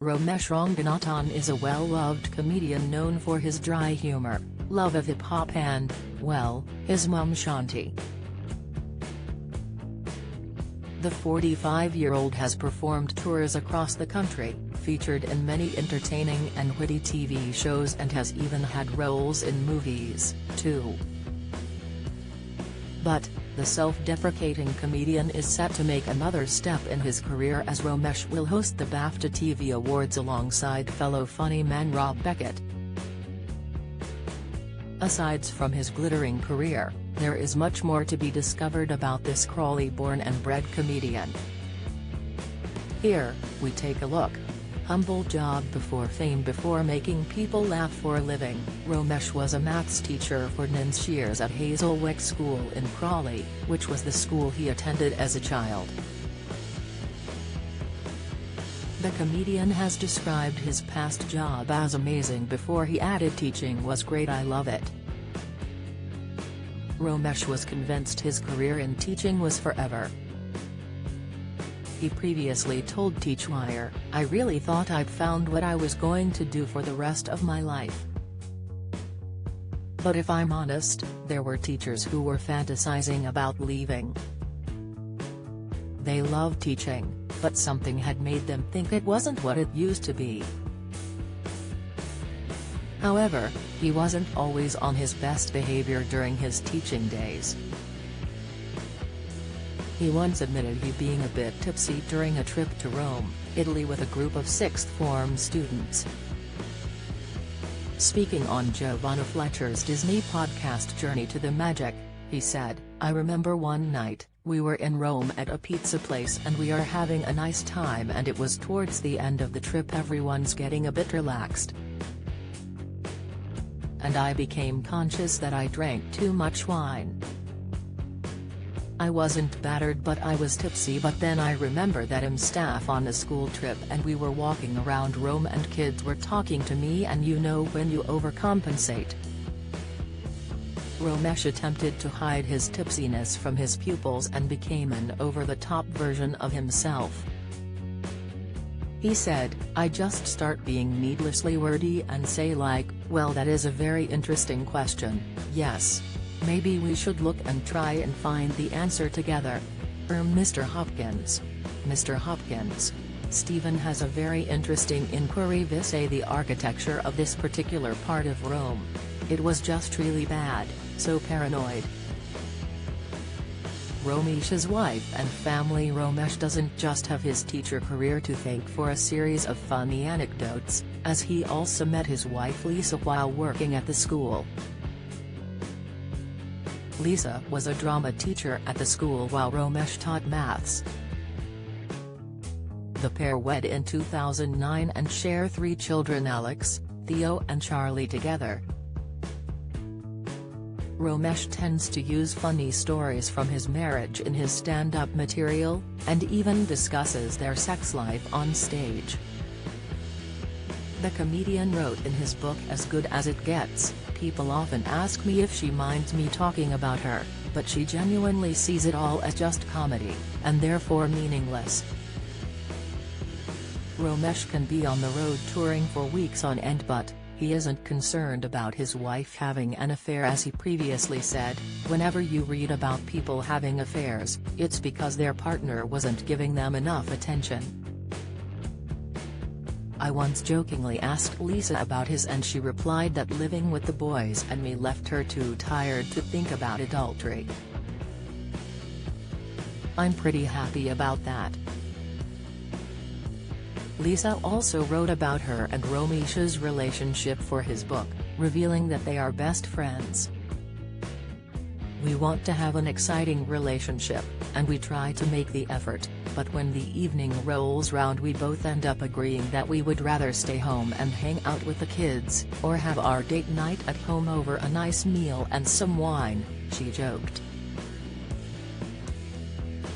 Romesh Ranganathan is a well-loved comedian known for his dry humor, love of hip-hop and, well, his mum Shanti. The 45-year-old has performed tours across the country, featured in many entertaining and witty TV shows and has even had roles in movies, too. But, the self-deprecating comedian is set to make another step in his career as Romesh will host the BAFTA TV Awards alongside fellow funny man Rob Beckett. Aside from his glittering career, there is much more to be discovered about this Crawley-born and bred comedian. Here, we take a look. Humble job before fame. Before making people laugh for a living, Romesh was a maths teacher for 9 years at Hazelwick School in Crawley, which was the school he attended as a child. The comedian has described his past job as amazing before he added teaching was great. I love it. Romesh was convinced his career in teaching was forever. He previously told TeachWire, "I really thought I'd found what I was going to do for the rest of my life. But if I'm honest, there were teachers who were fantasizing about leaving. They loved teaching, but something had made them think it wasn't what it used to be." However, he wasn't always on his best behavior during his teaching days. He once admitted he being a bit tipsy during a trip to Rome, Italy with a group of 6th form students. Speaking on Giovanna Fletcher's Disney podcast Journey to the Magic, he said, "I remember one night, we were in Rome at a pizza place and we are having a nice time and it was towards the end of the trip, everyone's getting a bit relaxed. And I became conscious that I drank too much wine. I wasn't battered but I was tipsy, but then I remember that I'm staff on a school trip and we were walking around Rome and kids were talking to me, and you know when you overcompensate." Romesh attempted to hide his tipsiness from his pupils and became an over-the-top version of himself. He said, "I just start being needlessly wordy and say like, well, that is a very interesting question, yes. Maybe we should look and try and find the answer together. Mr. Hopkins. Mr. Hopkins. Stephen has a very interesting inquiry vis the architecture of this particular part of Rome. It was just really bad, so paranoid." Romesh's wife and family. Romesh doesn't just have his teacher career to thank for a series of funny anecdotes, as he also met his wife Lisa while working at the school. Lisa was a drama teacher at the school while Romesh taught maths. The pair wed in 2009 and share 3 children, Alex, Theo and Charlie, together. Romesh tends to use funny stories from his marriage in his stand-up material, and even discusses their sex life on stage. The comedian wrote in his book As Good As It Gets, "People often ask me if she minds me talking about her, but she genuinely sees it all as just comedy, and therefore meaningless." Romesh can be on the road touring for weeks on end, but he isn't concerned about his wife having an affair. As he previously said, "Whenever you read about people having affairs, it's because their partner wasn't giving them enough attention. I once jokingly asked Lisa about his and she replied that living with the boys and me left her too tired to think about adultery. I'm pretty happy about that." Lisa also wrote about her and Romesh's relationship for his book, revealing that they are best friends. "We want to have an exciting relationship, and we try to make the effort, but when the evening rolls round we both end up agreeing that we would rather stay home and hang out with the kids, or have our date night at home over a nice meal and some wine," she joked.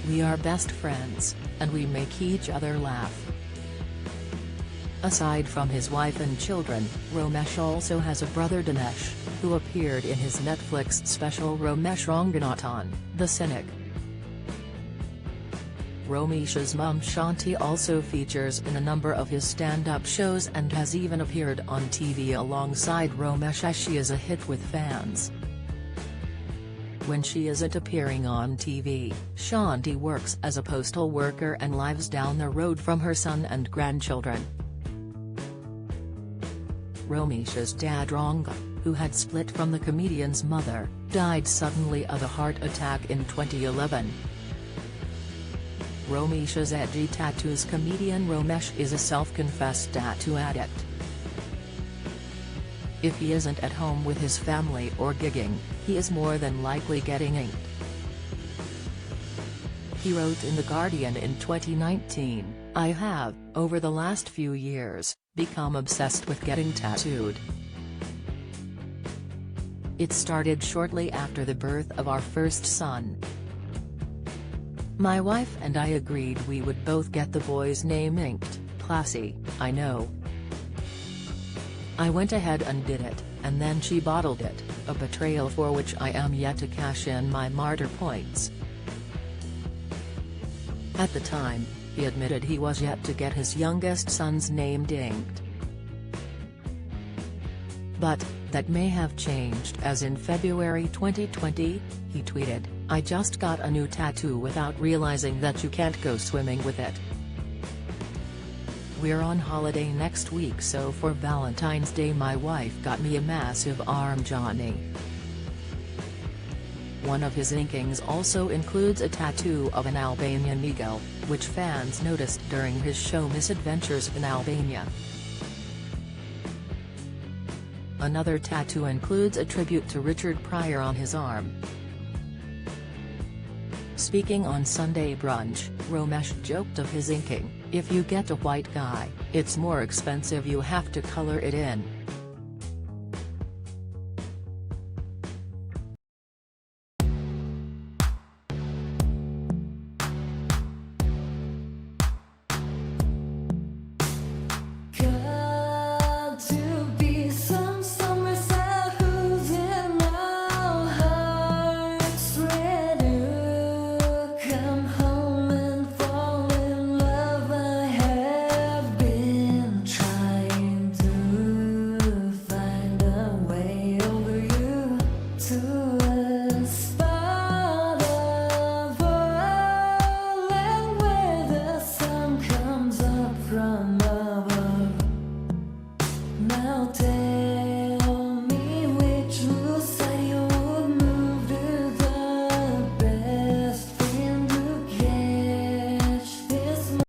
"We are best friends, and we make each other laugh." Aside from his wife and children, Romesh also has a brother Dinesh, who appeared in his Netflix special Romesh Ranganathan, The Cynic. Romesh's mum Shanti also features in a number of his stand-up shows and has even appeared on TV alongside Romesh as she is a hit with fans. When she isn't appearing on TV, Shanti works as a postal worker and lives down the road from her son and grandchildren. Romesh's dad Ranga, who had split from the comedian's mother, died suddenly of a heart attack in 2011. Romesh's edgy tattoos. Comedian Romesh is a self-confessed tattoo addict. If he isn't at home with his family or gigging, he is more than likely getting inked. He wrote in The Guardian in 2019, "I have, over the last few years, become obsessed with getting tattooed. It started shortly after the birth of our first son. My wife and I agreed we would both get the boy's name inked. Classy, I know. I went ahead and did it, and then she bottled it, a betrayal for which I am yet to cash in my martyr points." At the time, he admitted he was yet to get his youngest son's name inked. But, that may have changed as in February 2020, he tweeted, "I just got a new tattoo without realizing that you can't go swimming with it. We're on holiday next week, so for Valentine's Day my wife got me a massive arm Johnny." One of his inkings also includes a tattoo of an Albanian eagle, which fans noticed during his show Misadventures in Albania. Another tattoo includes a tribute to Richard Pryor on his arm. Speaking on Sunday Brunch, Romesh joked of his inking, "If you get a white guy, it's more expensive, you have to color it in.